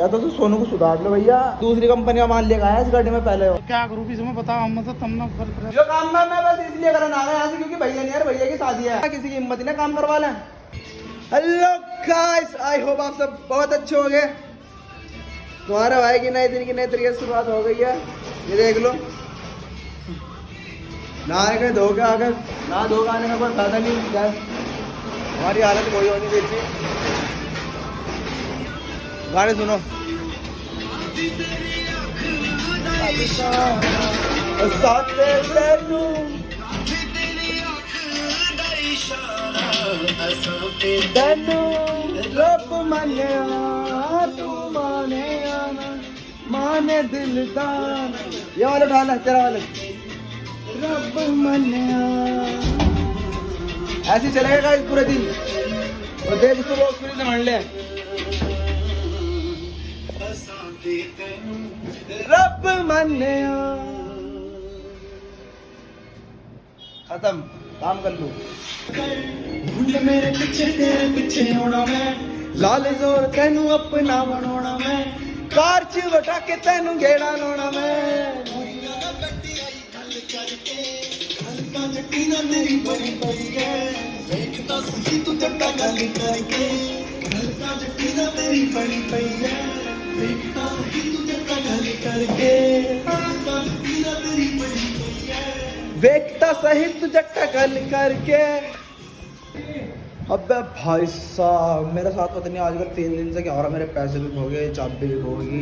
या तो सोनू को सुधार लो भैया, दूसरी कंपनी का माल लेकर आया इस गाड़ी में पहले। क्या करूँ इसमें बताओ, हम तो तब ना जो काम ना मैं बस इसलिए करना आ गया यहाँ से क्योंकि भैया नहीं यार, भैया की शादी है, किसी की हिम्मत नहीं काम करवा लें। हेलो गाइस, आई होप आप सब बहुत अच्छे हो गए। तुम्हारे भाई की नए दिन की नए तरीके से शुरुआत हो गई है, ये देख लो। नहा के धो के आकर नहा धो के आने का कोई फायदा नहीं, क्या हमारी हालत वही होनी चाहिए। गाने सुनो। माने दिलदार, ये वाले उठा ले, तेरा वाले रब मन्या। ऐसे चलेगा इस पूरे दिन, और देख इसको लोग फिर से मान ले। रब मन्या, खत्म, काम कर लूं। मेरे पीछे तेरे पीछे होना मैं, लाल जोर तेनू अपना बनाना मैं, कार च बटा के तेनू घेड़ा लाना मैं। मेरी बड़ी बड़ी है, देखता सही तू जट्टा गल करके, मेरी बड़ी बड़ी है, देखता सही तू जट्टा गल करके, देखता सही तू जट्टा गल करके। अबे भाई साहब, मेरे साथ पता नहीं आजकल 3 दिन से क्या हो रहा है। मेरे पैसे भी खो गए, चाबी भी खो गई,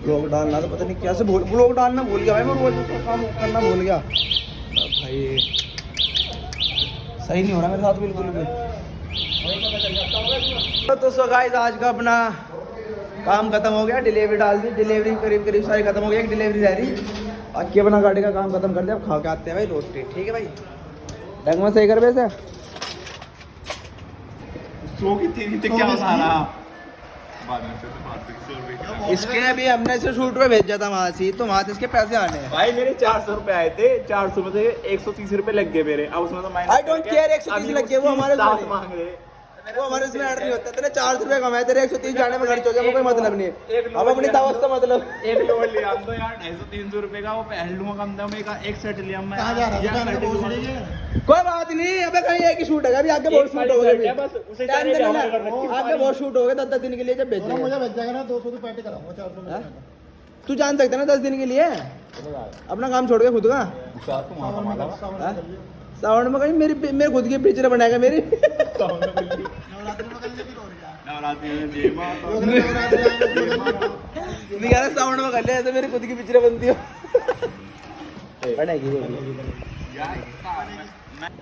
ब्लॉक डालना तो पता नहीं कैसे ब्लॉक डालना भूल गया भाई, मैं रोज का काम करना भूल गया भाई। सही नहीं हो रहा मेरे साथ बिल्कुल भी। तो सो गाइस, आज का अपना काम खत्म हो गया, डिलीवरी डाल दी, डिलीवरी करीब सारी खत्म हो गई, एक डिलीवरी रह रही। बाकी अपना गाड़ी का काम खत्म कर दिया, अब खा के आते हैं भाई रोटी। ठीक है भाई, ढंग में सही कर वैसे क्या इसके अभी हमने से शूट पे भेजा था वहाँ से, तो वहाँ से इसके पैसे आने हैं भाई। मेरे 400 रुपए आए थे, 400 में से 130 रुपए लग गए मेरे। अब उसमें तो आई डोंट केयर, 130 लग गए, वो हमारे मांग रहे, वो हमारे इसमें ऐड नहीं होता। तेरे 400 रुपए कमाए, तेरे 130 जाने में खर्च हो गया, वो कोई मतलब नहीं है। अब अपनी दावत से मतलब एक लोड लिया तो यार 250-300 रुपए का, वो पहन लूंगा कम दाम में, एक सेट लिया मैं। कोई बात नहीं, अबे कहीं एक ही शूट है, अभी आगे बहुत शूट हो गए, बस उसे आगे बहुत शूट हो गए 10 दिन के लिए। जब भेजेंगे मुझे भेज जाएगा ना, 200 तो पार्टी कराऊंगा, 400 में। तू जान सकता है ना 10 दिन के लिए अपना काम छोड़ के खुद का साउंड में कहीं मेरे खुद की पिक्चर बनाएगा मेरी। साउंड में कर ले ऐसे, मेरी खुद की पिक्चर बनती हो बनेगी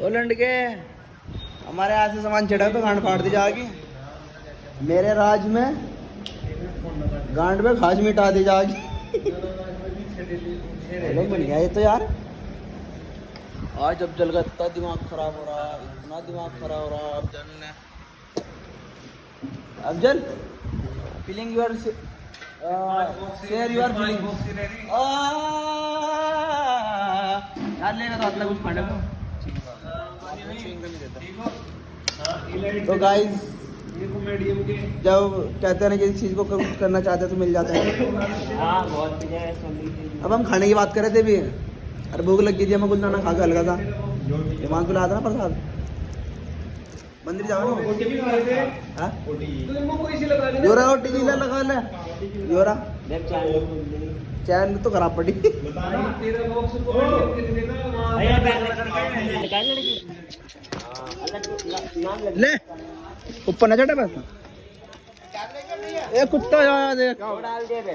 वो लंड के। हमारे यहाँ से सामान चढ़ा तो गांड फाड़ दी जाएगी, मेरे राज में गांड में खास मिटा दी जाएगी। बन गया ये तो यार। आज जब जल का इतना दिमाग खराब हो रहा, इतना दिमाग खराब हो रहा। Afzal feeling your share your feeling यार, लेगा तो अगला कुछ खाने को। तो गाइस, जब कहते हैं ना कि इस चीज़ को करना चाहते हैं तो मिल जाता है। अब हम खाने की बात कर रहे थे भी, अरे भूख लग गई थी, हमें कुछ ना खा के हल्का था ईमान को लाया था ना प्रसाद। मंदिर जाओ ना, योरा ओटी जी लगा ले, योरा चैन तो खराब पड़ी। ले ऊपर न चढ़े बस। एक कुत्ता यो देख,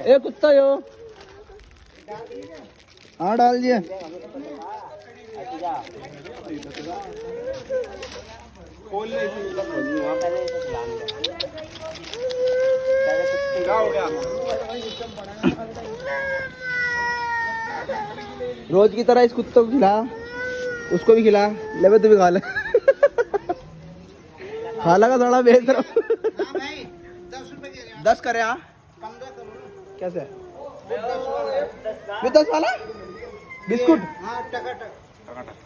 एक कुत्ता यो, हाँ डाल दिए। रोज की तरह इस कुत्ते को खिला, उसको भी खिला, ले तू भी खा ले। खाला का थोड़ा बेच रहा हूँ। 10 करे हाँ, कैसे 10 वाला बिस्कुट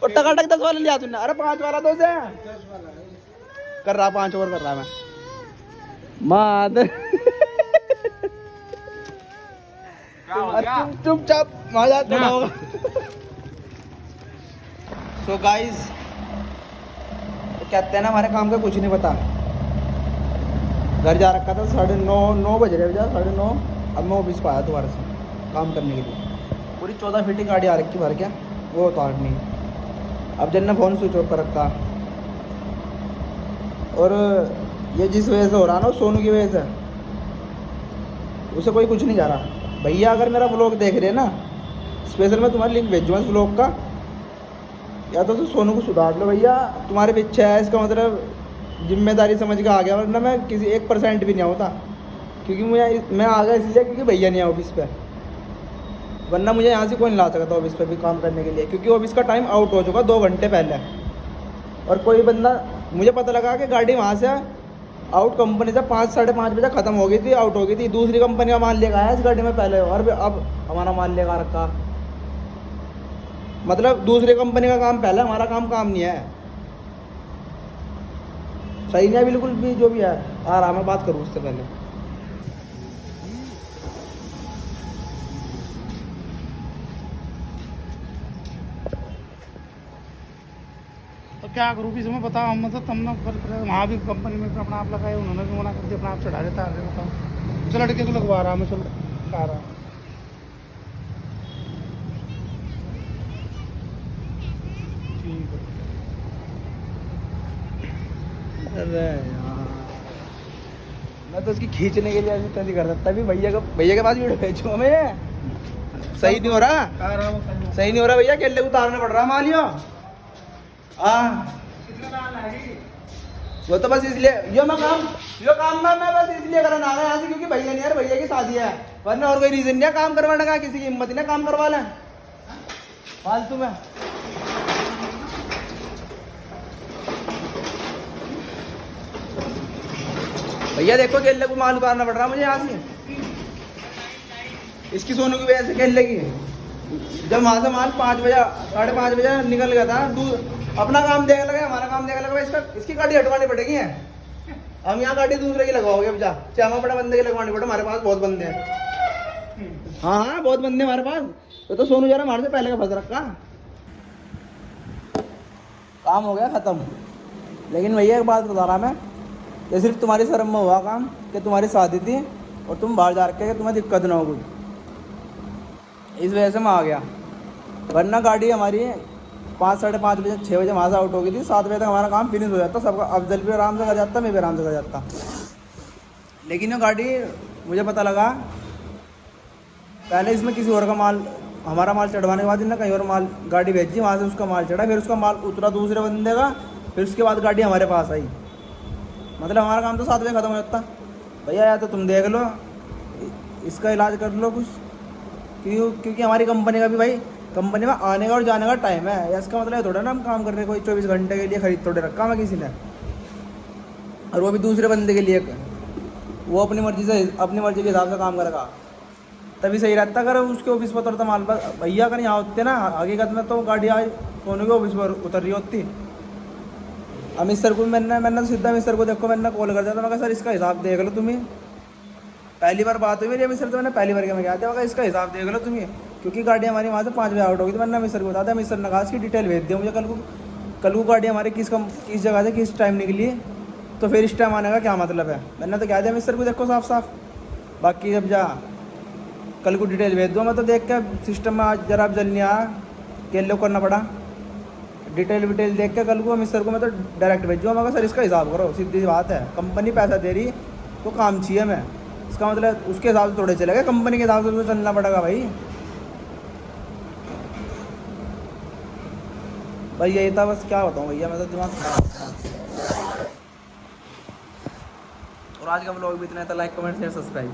और टकाटक 10 वाले लिया तूने। अरे 5 वाला दो से कर रहा, 5 और कर रहा मैं माद। क्या हो अरे गया? चुपचाप मजाक थोड़ा होगा। सो गाइस, तो कहते हैं ना हमारे काम का कुछ नहीं पता। घर जा रखा था 9:30 बज रहे भैया, 9:30। अब मैं ऑफिस को आया दोबारा से काम करने के लिए। पूरी 14 फीट गाड़ी आ रखी भर क्या, वो उतारनी। अब जब ने फ़ोन स्विच ऑफ कर रखा, और ये जिस वजह से हो रहा ना, सोनू की वजह से, उसे कोई कुछ नहीं जा रहा। भैया अगर मेरा व्लॉग देख रहे हैं ना, स्पेशल मैं तुम्हारा लिंक भेजूँगा इस व्लॉग का, या तो सोनू को सुधार लो भैया, तुम्हारे पीछे है, इसका मतलब जिम्मेदारी समझ के आ गया, वरना मैं किसी 1% भी नहीं होता। क्योंकि मैं आ गया इसलिए क्योंकि भैया नहीं है ऑफिस पे, वरना मुझे यहाँ से कोई नहीं ला सकता ऑफिस पे भी काम करने के लिए, क्योंकि ऑफिस का टाइम आउट हो चुका 2 घंटे पहले। और कोई बंदा, मुझे पता लगा कि गाड़ी वहाँ से आउट कंपनी से 5 साढ़े 5 बजे ख़त्म हो गई थी, आउट हो गई थी। दूसरी कंपनी का माल लेकर आया इस गाड़ी में पहले, और अब हमारा माल लेकर रखा। मतलब दूसरी कंपनी का काम पहले, हमारा काम नहीं है। सही नहीं है बिल्कुल भी, जो भी है। आ रहा मैं बात करूँ उससे पहले। तो क्या करूँ भी समय बताओ, हम मतलब तुमने वहाँ भी कंपनी में अपना आप लगाए, उन्होंने भी मना कर दिया, अपना आप चढ़ा देता आगे। बताओ, चलो लड़के को लगवा रहा मैं, चलो आ रहा। ठीक है। अरे यार, मैं तो उसकी खींचने के लिए ऐसे कर सकता भी। भैया के पास वीडियो भेजूंगा मैं। सही नहीं हो रहा, आ रहा हूँ। सही नहीं हो रहा भैया, केले उतारना पड़ रहा मालियो। वो तो बस इसलिए यो काम मैं बस इसलिए करना आ गया यहाँ से, क्योंकि भैया नहीं यार, भैया की शादी है, वरना और कोई रीजन नहीं है काम करवाने का। किसी की हिम्मत नहीं काम करवा लें फालतू में। भैया देखो, केले को माल उतारना पड़ रहा मुझे यहाँ से, इसकी सोनू की वजह से। केले की जब वहाँ से माल 5 बजे 5:30 बजे निकल गया था, अपना काम देख लगा, हमारा काम देख लगा, इसकी गाड़ी हटवानी पड़ेगी है। हम यहाँ गाड़ी दूसरे की लगवाओगे, अब जा चामा बड़ा बंदे की लगवानी पड़े, हमारे पास बहुत बंदे हैं। हाँ बहुत बंदे हमारे पास। तो सोनू जरा हमारे से पहले का फंस रखा, काम हो गया ख़त्म। लेकिन भैया एक बात बता रहा मैं, ये सिर्फ तुम्हारी शर्म में हुआ काम कि तुम्हारी शादी थी और तुम बाहर जा रखे कि तुम्हें दिक्कत ना हो कोई, इस वजह से मैं आ गया। वरना गाड़ी हमारी 5 साढ़े 5 बजे 6 बजे वहाँ से आउट हो गई थी। 7 बजे तक हमारा काम फिनिश हो जाता, सबका अफजल भी आराम से कर जाता, मैं भी आराम से कर जाता। लेकिन ये गाड़ी, मुझे पता लगा पहले इसमें किसी और का माल, हमारा माल चढ़वाने के बाद इन्हें कहीं और माल गाड़ी भेजी, वहाँ से उसका माल चढ़ा, फिर उसका माल उतरा दूसरे बंदे का, फिर उसके बाद गाड़ी हमारे पास आई। मतलब हमारा काम तो 7 बजे ख़त्म हो जाता। भैया या तो तुम देख लो, इसका इलाज कर लो कुछ, क्योंकि हमारी कंपनी का भी भाई, कंपनी में आने का और जाने का टाइम है। इसका मतलब थोड़ा ना हम काम कर रहे कोई 24 घंटे के लिए खरीद थोड़े रखा मैं किसी ने, और वो भी दूसरे बंदे के लिए। वो अपनी मर्जी के हिसाब से काम करेगा, तभी सही रहता। अगर उसके ऑफिस पर उतरता माल पर, भैया का नहीं यहाँ होते ना, हकीकत में तो गाड़ी आई सोनू के ऑफिस पर उतर रही होती। अमित सर को मैंने तो सीधा अमित सर को देखो, मैंने कॉल कर दिया था, मैं कहा सर इसका हिसाब देख लो तुम्हें। पहली बार बात हुई मेरी अमित सर से, मैंने पहली बार क्या मैं कहता, इसका हिसाब देख लो तुम्हें, क्योंकि गाड़ी हमारी वहाँ से 5 बजे आउट होगी। तो मैंने अमित सर को बता दिया, अमित सर ने कहा इसकी डिटेल भेज दिया मुझे कल को गाड़ी हमारी किस जगह से किस टाइम निकली, तो फिर इस टाइम आने का क्या मतलब है। मैंने तो कह दिया अमित सर को देखो साफ। बाकी जब जा कल को डिटेल भेज दो, मैं तो देख के सिस्टम में आज जरा जल नहीं आया, केले करना पड़ा। डिटेल विटेल देख के कल को अमित सर को मैं तो डायरेक्ट भेजूँगा, मैं सर इसका हिसाब करो, सीधी सी बात है। कंपनी पैसा दे रही तो काम चाहिए मैं, इसका मतलब उसके हिसाब से थोड़े चलेगा, कंपनी के हिसाब से तो चलना पड़ेगा भाई। यही था बस, क्या बताऊँ भैया, मैं तो दिमाग खराब था। और आज का व्लॉग भी इतना था। Like comment share subscribe.